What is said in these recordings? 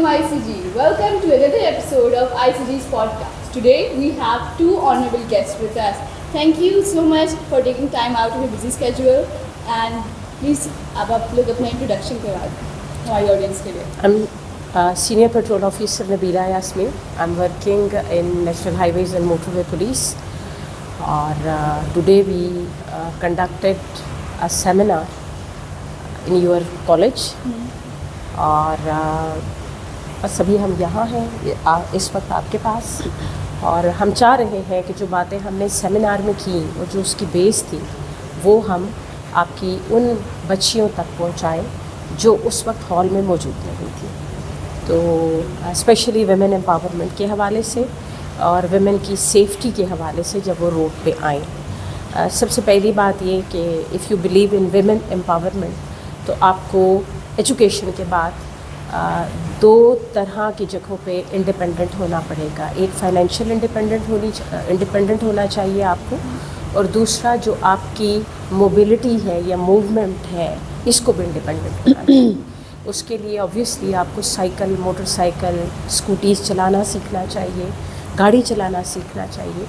ICG. Welcome to another episode of ICG's podcast. Today we have two honorable guests with us. Thank you so much for taking time out of your busy schedule. And please अब आप लोग अपना introduction करा दें हमारी audience के लिए. I'm Senior Patrol Officer Nabila Yasmin. I'm working in National Highways and Motorway Police. Or today we conducted a seminar in your college. और बस अभी हम यहाँ हैं इस वक्त आपके पास, और हम चाह रहे हैं कि जो बातें हमने सेमिनार में की और जो उसकी बेस थी वो हम आपकी उन बच्चियों तक पहुँचाएं जो उस वक्त हॉल में मौजूद नहीं थी. तो स्पेशली वुमेन एम्पावरमेंट के हवाले से और वुमेन की सेफ्टी के हवाले से जब वो रोड पे आएँ. सबसे पहली बात ये कि if you believe in women empowerment तो आपको एजुकेशन के बाद दो तरह की जगहों पे इंडिपेंडेंट होना पड़ेगा. एक फाइनेंशियल इंडिपेंडेंट होना चाहिए आपको, और दूसरा जो आपकी मोबिलिटी है या मूवमेंट है इसको भी इंडिपेंडेंट होना चाहिए. उसके लिए ऑब्वियसली आपको साइकिल, मोटरसाइकिल, स्कूटीज़ चलाना सीखना चाहिए, गाड़ी चलाना सीखना चाहिए,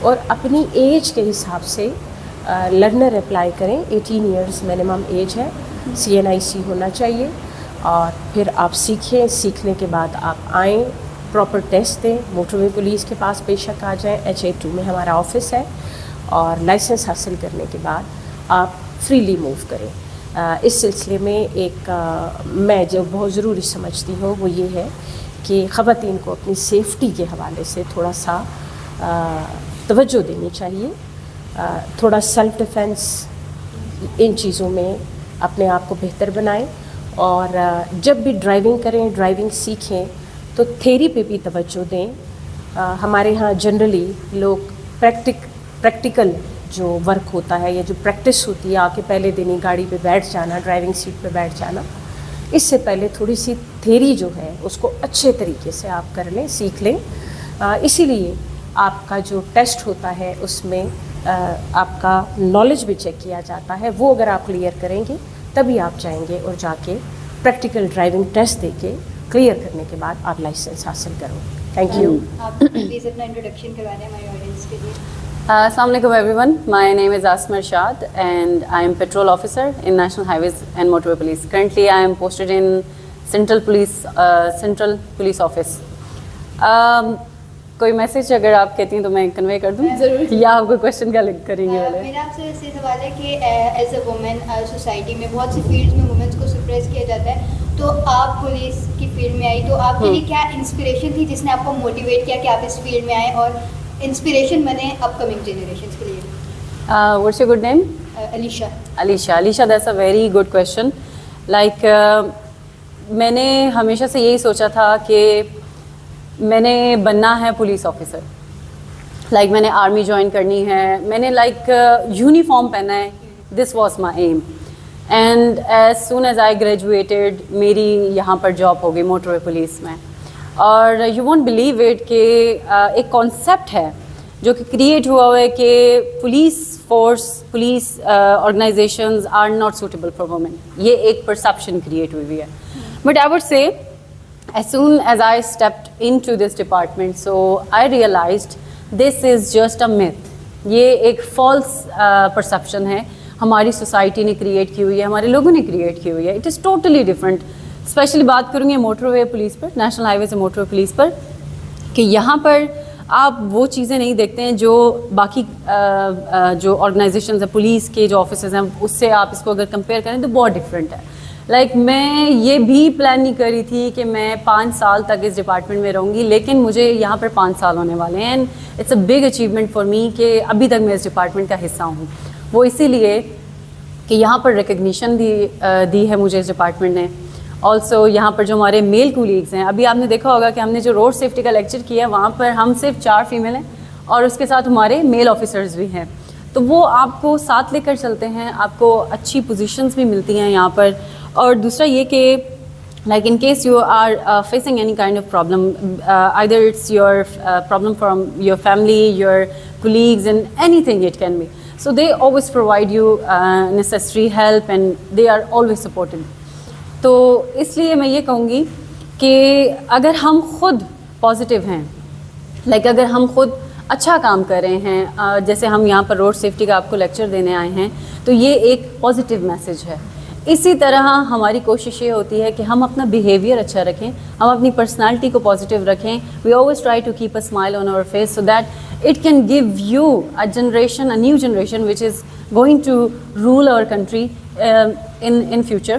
और अपनी एज के हिसाब से लर्नर अप्लाई करें. 18 ईयर्स मिनिमम एज है, CNIC होना चाहिए, और फिर आप सीखें. सीखने के बाद आप आएँ, प्रॉपर टेस्ट दें, मोटरवे पुलिस के पास बेशक आ जाएं. HA2 में हमारा ऑफिस है, और लाइसेंस हासिल करने के बाद आप फ्रीली मूव करें. इस सिलसिले में एक मैं जो बहुत ज़रूरी समझती हूँ वो ये है कि ख़वातीन को अपनी सेफ्टी के हवाले से थोड़ा सा तवज्जो देनी चाहिए. थोड़ा सेल्फ़ डिफेंस, इन चीज़ों में अपने आप को बेहतर बनाएं, और जब भी ड्राइविंग करें, ड्राइविंग सीखें तो थ्योरी पे भी तवज्जो दें. हमारे यहाँ जनरली लोग प्रैक्टिकल जो वर्क होता है या जो प्रैक्टिस होती है, आके पहले दिन ही गाड़ी पे बैठ जाना, ड्राइविंग सीट पे बैठ जाना, इससे पहले थोड़ी सी थ्योरी जो है उसको अच्छे तरीके से आप कर लें, सीख लें. इसीलिए आपका जो टेस्ट होता है उसमें आपका नॉलेज भी चेक किया जाता है. वो अगर आप क्लियर करेंगे तभी आप जाएंगे और जाके प्रैक्टिकल ड्राइविंग टेस्ट देके क्लियर करने के बाद आप लाइसेंस हासिल करो. Thank you. आप प्लीज़ अपना इंट्रोडक्शन करवा दें हमारी ऑडियंस के लिए. Assalamu alaikum everyone. My name is Asma Arshad and I am Patrol Officer in National Highways and Motorway Police. Currently I am posted in Central Police Office. कोई message अगर आप कहती हैं तो मैं कन्वे कर दूँ, ज़रूर, या आपको क्वेश्चन क्या करेंगे वाले? मेरा आपसे ऐसे सवाल है कि एज अ वुमेन सोसाइटी में बहुत सी फील्ड्स में वुमेन्स को सप्रेस किया जाता है, तो आप पुलिस की फील्ड में आई तो आपके लिए क्या इंस्पिरेशन थी जिसने आपको मोटिवेट किया कि आप इस फील्ड में आए और इंस्पिरेशन बने अपकमिंग जनरेशन के लिए? What's your good name? Alisha, that's a very good question. Like मैंने हमेशा से यही सोचा था कि मैंने बनना है पुलिस ऑफिसर. लाइक मैंने आर्मी ज्वाइन करनी है, मैंने यूनिफॉर्म पहना है. This was my aim. And as soon as I graduated मेरी यहाँ पर जॉब हो गई मोटरवे पुलिस में. और यू वोंट बिलीव इट कि एक कॉन्सेप्ट है जो कि क्रिएट हुआ हुआ है कि police force, police organisations are not suitable for women. ये एक परसेप्शन क्रिएट हुई हुई है. But I would say as soon as I stepped into this department, so I realized this is just a myth. ये एक false perception है, हमारी society ने क्रिएट की हुई है, हमारे लोगों ने क्रिएट की हुई है. It is totally different. Specially बात करूँगी मोटरवे पुलिस पर, नेशनल हाईवे से मोटरवे पुलिस पर, कि यहाँ पर आप वो चीज़ें नहीं देखते हैं जो बाकी जो ऑर्गेनाइजेशंस हैं, पुलिस के जो ऑफिसर्स हैं, उससे आप इसको अगर कंपेयर करें तो बहुत डिफरेंट है. लाइक मैं ये भी प्लान नहीं करी थी कि मैं 5 साल तक इस डिपार्टमेंट में रहूँगी, लेकिन मुझे यहाँ पर 5 साल होने वाले हैं. And it's a big achievement for me कि अभी तक मैं इस डिपार्टमेंट का हिस्सा हूँ. वो इसीलिए कि यहाँ पर रिकग्निशन दी है मुझे इस डिपार्टमेंट ने. ऑल्सो यहाँ पर जो हमारे मेल कोलीग्स हैं, अभी आपने देखा होगा कि हमने जो रोड सेफ्टी का लेक्चर किया वहाँ पर हम सिर्फ 4 फीमेल हैं और उसके साथ हमारे मेल ऑफिसर्स भी हैं. तो वो आपको साथ लेकर चलते हैं, आपको अच्छी पोजीशंस भी मिलती हैं यहाँ पर. और दूसरा ये कि like in case you are facing any kind of problem, either it's your problem from your family, your colleagues, and anything it can be, so they always provide you necessary help and they are always supported. तो इसलिए मैं ये कहूँगी کہ اگر ہم خود positive ہیں، لائک اگر ہم خود اچھا کام کر رہے ہیں، جیسے ہم یہاں پر روڈ سیفٹی کا آپ کو لیکچر دینے آئے ہیں، تو یہ ایک پازیٹیو میسیج ہے. اسی طرح ہماری کوشش یہ ہوتی ہے کہ ہم اپنا بیہیویئر اچھا رکھیں، ہم اپنی پرسنالٹی کو پازیٹیو رکھیں. We always try to keep a smile on our face so that it can give you a generation, a new generation which is going to rule our country in future.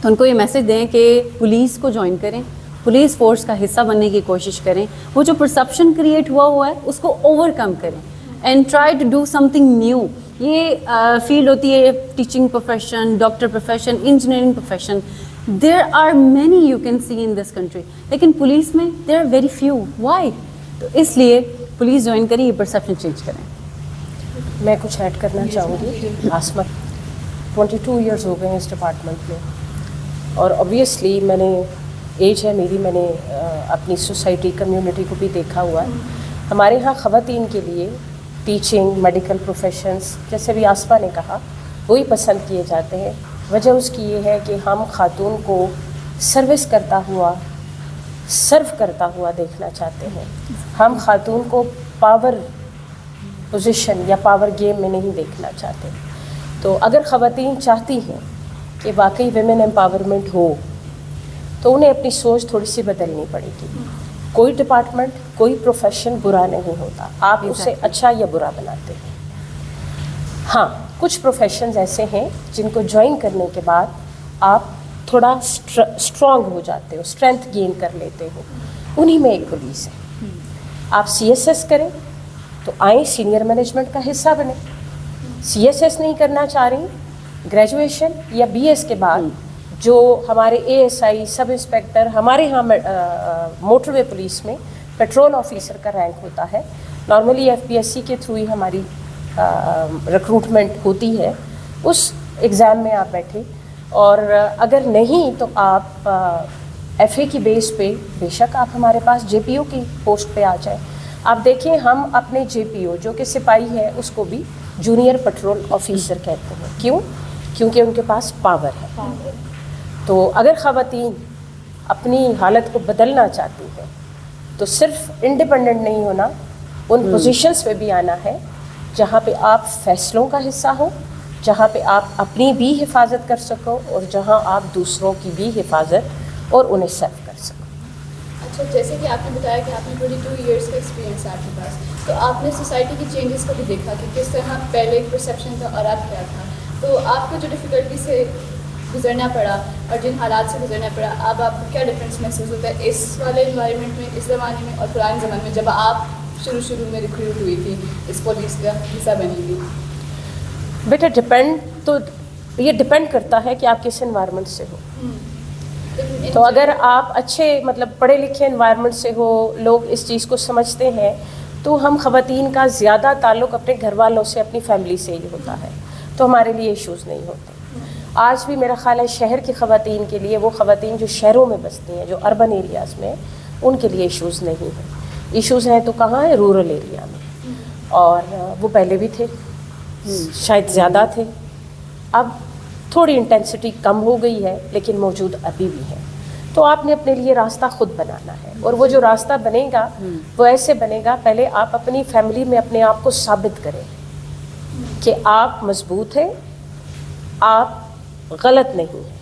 تو ان کو یہ message دیں کہ police کو join کریں، police force کا حصہ بننے کی کوشش کریں. وہ جو پرسیپشن کریٹ ہوا ہے اس کو اوور کم کریں and try to do something new. یہ فیلڈ ہوتی ہے teaching profession, doctor profession, engineering profession. There are many you can see in this country, لیکن پولیس میں there are very few. Why? تو اس لیے police join کریں، یہ پرسیپشن چینج کریں. میں کچھ ایڈ کرنا چاہوں گی. عاصمت 22 ایئرز ہو گئے ہیں اس ڈپارٹمنٹ میں، اور اوبویسلی میں نے ایج ہے میری، میں نے اپنی سوسائٹی کمیونٹی کو بھی دیکھا ہوا ہے. ہمارے ہاں خواتین کے لیے ٹیچنگ، میڈیکل پروفیشنز، جیسے بھی آسما نے کہا، وہی پسند کیے جاتے ہیں. وجہ اس کی یہ ہے کہ ہم خاتون کو سروس کرتا ہوا، سرو کرتا ہوا دیکھنا چاہتے ہیں. ہم خاتون کو پاور پوزیشن یا پاور گیم میں نہیں دیکھنا چاہتے. تو اگر خواتین چاہتی ہیں کہ واقعی ویمن امپاورمنٹ ہو تو انہیں اپنی سوچ تھوڑی سی بدلنی پڑے گی. کوئی ڈپارٹمنٹ، کوئی پروفیشن برا نہیں ہوتا، آپ اسے اچھا یا برا بناتے ہیں. ہاں، کچھ پروفیشنز ایسے ہیں جن کو جوائن کرنے کے بعد آپ تھوڑا اسٹرانگ ہو جاتے ہو، اسٹرینتھ گین کر لیتے ہو. انہی میں ایک پولیس ہے. آپ CSS کریں تو آئیں سینئر مینجمنٹ کا حصہ بنیں. CSS نہیں کرنا چاہ رہی، گریجویشن یا BS کے بعد جو ہمارے ASI، سب انسپیکٹر، ہمارے ہاں موٹر وے پولیس میں پیٹرول آفیسر کا رینک ہوتا ہے. نارملی FPSC کے تھرو ہی ہماری ریکروٹمنٹ ہوتی ہے. اس ایگزام میں آپ بیٹھے، اور اگر نہیں تو آپ FA کی بیس پہ بے شک آپ ہمارے پاس JPO کی پوسٹ پہ آ جائیں. آپ دیکھیں ہم اپنے JPO جو کہ سپاہی ہے اس کو بھی جونیئر پیٹرول آفیسر کہتے ہیں. کیوں؟ کیونکہ ان کے پاس پاور ہے. تو اگر خواتین اپنی حالت کو بدلنا چاہتی ہیں تو صرف انڈیپینڈنٹ نہیں ہونا، ان پوزیشنز پہ بھی آنا ہے جہاں پہ آپ فیصلوں کا حصہ ہو، جہاں پہ آپ اپنی بھی حفاظت کر سکو اور جہاں آپ دوسروں کی بھی حفاظت اور انہیں سرو کر سکو. اچھا، جیسے کہ آپ نے بتایا کہ آپ نے 22 ایئرس کا ایکسپیرینس ہے آپ کے پاس، تو آپ نے سوسائٹی کی چینجز کو بھی دیکھا کہ کس طرح پہلے ایک پرسیپشن تھا اور اب کیا تھا. تو آپ کو جو ڈیفیکلٹی سے گزرنا پڑا اور جن حالات سے گزرنا پڑا، اب آپ کو کیا ڈفرینس محسوس ہوتا ہے اس والے انوائرمنٹ میں، اس زمانے میں اور پرانے زمانے میں جب آپ شروع میں ریکروٹ ہوئی تھی، اس پولیس کا حصہ بنی تھی؟ بیٹا یہ ڈپینڈ کرتا ہے کہ آپ کس انوائرمنٹ سے ہو. تو اگر آپ اچھے مطلب پڑھے لکھے انوائرمنٹ سے ہو، لوگ اس چیز کو سمجھتے ہیں، تو ہم خواتین کا زیادہ تعلق اپنے گھر والوں سے، اپنی فیملی سے ہی ہوتا ہے، تو ہمارے لیے ایشوز نہیں ہوتے. آج بھی میرا خیال ہے شہر کی خواتین کے لیے، وہ خواتین جو شہروں میں بستی ہیں، جو اربن ایریاز میں، ان کے لیے ایشوز نہیں ہیں. ایشوز ہیں تو کہاں ہیں؟ رورل ایریا میں. اور وہ پہلے بھی تھے، شاید زیادہ تھے. اب تھوڑی انٹینسٹی کم ہو گئی ہے، لیکن موجود ابھی بھی ہے. تو آپ نے اپنے لیے راستہ خود بنانا ہے، اور وہ جو راستہ بنے گا وہ ایسے بنے گا، پہلے آپ اپنی فیملی میں اپنے آپ کو ثابت کریں کہ آپ مضبوط ہیں، آپ غلط نہیں ہیں.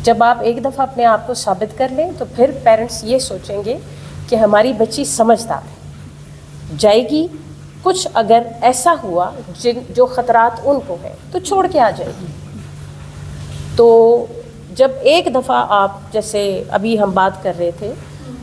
جب آپ ایک دفعہ اپنے آپ کو ثابت کر لیں تو پھر پیرنٹس یہ سوچیں گے کہ ہماری بچی سمجھدار ہے، جائے گی. کچھ اگر ایسا ہوا جو خطرات ان کو ہے تو چھوڑ کے آ جائے گی. تو جب ایک دفعہ آپ، جیسے ابھی ہم بات کر رہے تھے،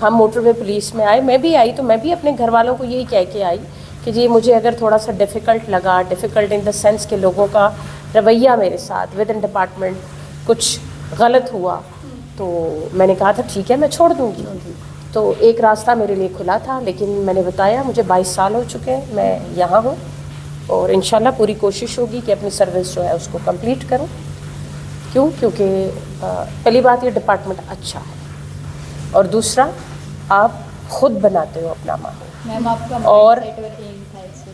ہم موٹر وے پولیس میں آئے، میں بھی آئی تو میں بھی اپنے گھر والوں کو یہی کہہ کے آئی کہ جی مجھے اگر تھوڑا سا ڈیفیکلٹ لگا، ڈیفیکلٹ ان دا سینس کہ لوگوں کا رویہ میرے ساتھ ود ان ڈپارٹمنٹ کچھ غلط ہوا، تو میں نے کہا تھا ٹھیک ہے میں چھوڑ دوں گی. تو ایک راستہ میرے لیے کھلا تھا، لیکن میں نے بتایا مجھے 22 سال ہو چکے ہیں، میں یہاں ہوں، اور انشاءاللہ پوری کوشش ہوگی کہ اپنی سروس جو ہے اس کو کمپلیٹ کروں. کیونکہ پہلی بات یہ ڈپارٹمنٹ اچھا ہے، اور دوسرا آپ خود بناتے ہو اپنا ماحول. میم آپ کا اور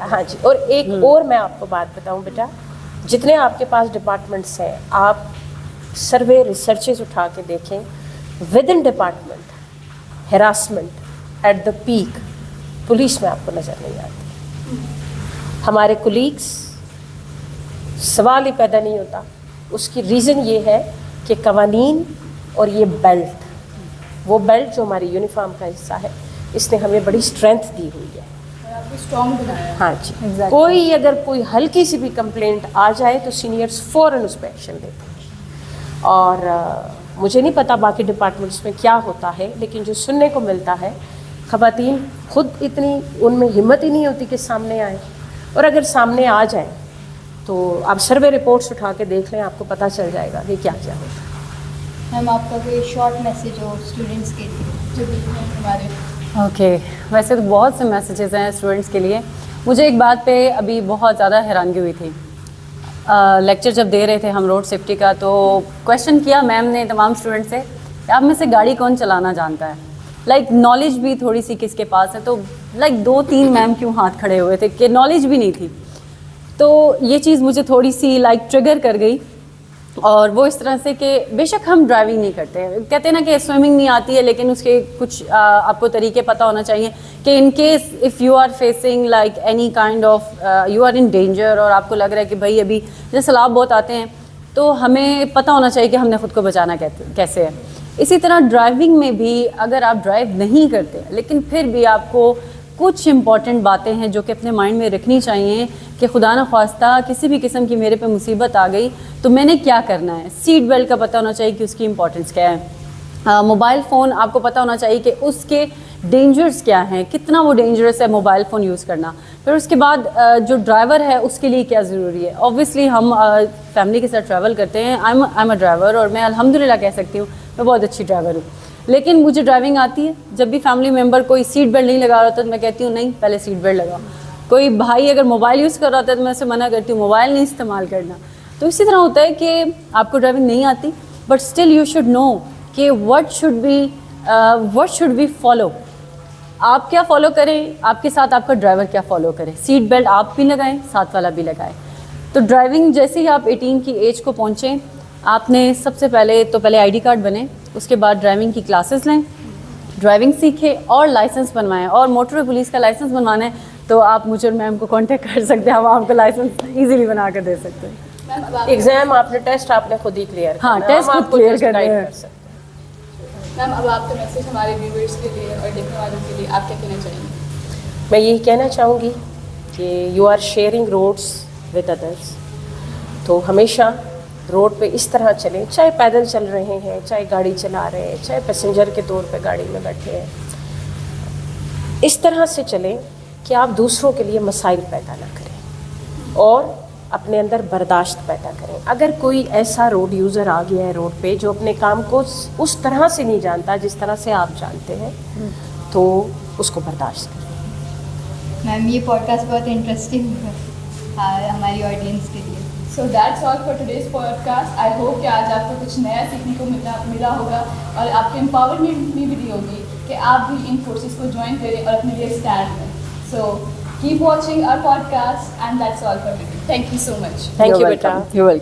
ہاں جی، اور ایک اور میں آپ کو بات بتاؤں بیٹا، جتنے آپ کے پاس ڈپارٹمنٹس ہیں، آپ سروے ریسرچز اٹھا کے دیکھیں with in department harassment at the peak police में आपको नज़र नहीं आती. हमारे कुलीग्स सवाल ही पैदा नहीं होता. उसकी रीज़न ये है कि कवानीन और ये बेल्ट, वो बेल्ट जो हमारी यूनिफॉर्म का हिस्सा है, इसने हमें बड़ी स्ट्रेंथ दी हुई है. आपको स्ट्रॉन्ग बनाया. हाँ जी. Exactly. कोई अगर कोई हल्की सी भी कंप्लेंट आ जाए तो सीनियर्स फ़ौरन उस पर एक्शन लेते हैं. और मुझे नहीं पता बाकी डिपार्टमेंट्स में क्या होता है, लेकिन जो सुनने को मिलता है, ख़वातीन खुद इतनी उनमें हिम्मत ही नहीं होती कि सामने आए, और अगर सामने आ जाए तो आप सर्वे रिपोर्ट्स उठा के देख लें, आपको पता चल जाएगा कि क्या क्या होता है. मैम आपका कोई शॉर्ट मैसेज हो स्टूडेंट्स के लिए जो भी हैं हमारे. ओके, वैसे तो बहुत से मैसेजेस हैं स्टूडेंट्स के लिए. मुझे एक बात पे अभी बहुत ज़्यादा हैरानगी हुई थी. लेक्चर जब दे रहे थे हम रोड सेफ्टी का, तो क्वेश्चन किया मैम ने तमाम स्टूडेंट से, आप में से गाड़ी कौन चलाना जानता है. लाइक नॉलेज भी थोड़ी सी किसके पास है, तो लाइक 2-3 मैम क्यों हाथ खड़े हुए थे कि नॉलेज भी नहीं थी. तो ये चीज़ मुझे थोड़ी सी लाइक ट्रिगर कर गई. और वो इस तरह से कि बेशक हम ड्राइविंग नहीं करते हैं, कहते हैं ना कि स्विमिंग नहीं आती है, लेकिन उसके कुछ आपको तरीके पता होना चाहिए कि in case if you are facing like any kind of you are in danger, और आपको लग रहा है कि भाई अभी जैसे सैलाब बहुत आते हैं, तो हमें पता होना चाहिए कि हमने ख़ुद को बचाना कैसे है. इसी तरह ड्राइविंग में भी अगर आप ड्राइव नहीं करते लेकिन फिर भी आपको कुछ इंपॉर्टेंट बातें हैं जो कि अपने माइंड में रखनी चाहिए कि खुदा न ख्वास्ता किसी भी किस्म की मेरे पे मुसीबत आ गई तो मैंने क्या करना है. सीट बेल्ट का पता होना चाहिए कि उसकी इंपॉर्टेंस क्या है. मोबाइल फ़ोन आपको पता होना चाहिए कि उसके डेंजर्स क्या हैं, कितना वो डेंजरस है मोबाइल फ़ोन यूज़ करना. फिर उसके बाद जो ड्राइवर है उसके लिए क्या ज़रूरी है. ऑब्वियसली हम फैमिली के साथ ट्रैवल करते हैं. आई एम अ ड्राइवर, और मैं अल्हम्दुलिल्लाह कह सकती हूँ मैं बहुत अच्छी ड्राइवर हूँ. लेकिन मुझे ड्राइविंग आती है. जब भी फैमिली मेम्बर कोई सीट बेल्ट नहीं लगा रहा होता तो मैं कहती हूँ नहीं, पहले सीट बेल्ट लगाओ. कोई भाई अगर मोबाइल यूज़ कर रहा होता है तो मैं उसे मना करती हूँ मोबाइल नहीं इस्तेमाल करना. तो इसी तरह होता है कि आपको ड्राइविंग नहीं आती, but still you should know कि व्हाट शुड बी फॉलो. आप क्या फॉलो करें, आपके साथ आपका ड्राइवर क्या फॉलो करे. सीट बेल्ट आप भी लगाएं, साथ वाला भी लगाए. तो ड्राइविंग जैसे ही आप 18 की एज को पहुँचें, आपने सबसे पहले आईडी कार्ड बने, उसके बाद ड्राइविंग की क्लासेस लें, ड्राइविंग सीखें और लाइसेंस बनवाएं. और मोटर पुलिस का लाइसेंस बनवाना है तो आप मुझे और मैम को कांटेक्ट कर सकते हैं, हम आपको लाइसेंस इजीली बना कर दे सकते हैं. मैम अब आप एग्ज़ाम आपने टेस्ट आपने खुद ही क्लियर. हाँ, टेस्ट खुद क्लियर करना है. मैम अब आपका मैसेज हमारे व्यूवर्स के लिए और देखने वालों के लिए आप क्या कहना चाहेंगे. मैं यही कहना चाहूँगी कि you are sharing roads with others, तो हमेशा रोड पे इस तरह चलें, चाहे पैदल चल रहे हैं, चाहे गाड़ी चला रहे हैं, चाहे पैसेंजर के तौर पे गाड़ी में बैठे हैं. इस तरह से चलें कि आप दूसरों के लिए मसाइल पैदा ना करें और अपने अंदर बर्दाश्त पैदा करें. अगर कोई ऐसा रोड यूज़र आ गया है रोड पे जो अपने काम को उस तरह से नहीं जानता जिस तरह से आप जानते हैं, तो उसको बर्दाश्त करें. मैम ये पॉडकास्ट बहुत इंटरेस्टिंग है हमारी ऑडियंस के लिए. So that's all for today's podcast. I hope कि आज आपको कुछ नया सीखने को मिला होगा और आपको एम्पावरमेंट भी मिली होगी कि आप भी इन कोर्सेज को ज्वाइन करें और अपने लिए स्टैंड लें. So keep watching our podcast and that's all for today. Thank you so much. Thank you बेटा. You welcome.